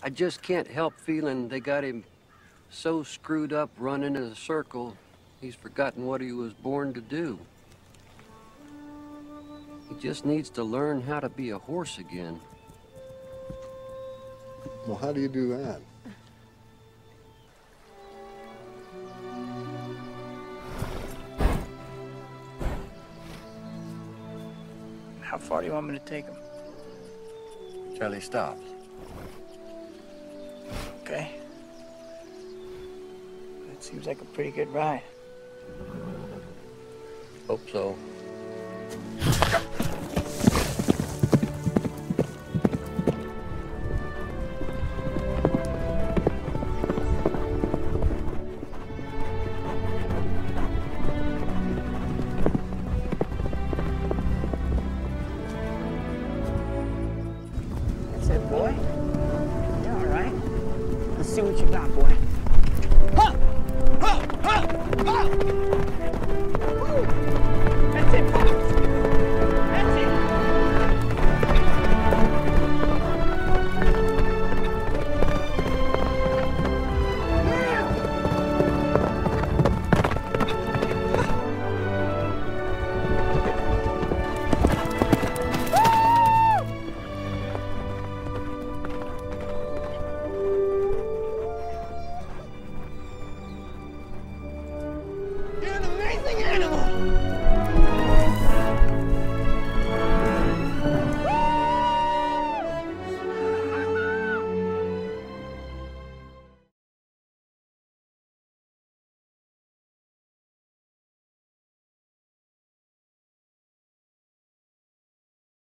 I just can't help feeling they got him so screwed up running in a circle, he's forgotten what he was born to do. He just needs to learn how to be a horse again. Well, how do you do that? How far do you want me to take him? Till he stops. Okay. That seems like a pretty good ride. Hope so. That's it, boy. You're all right. Let's see what you got, boy. Ha! Ha! Ha! Ha!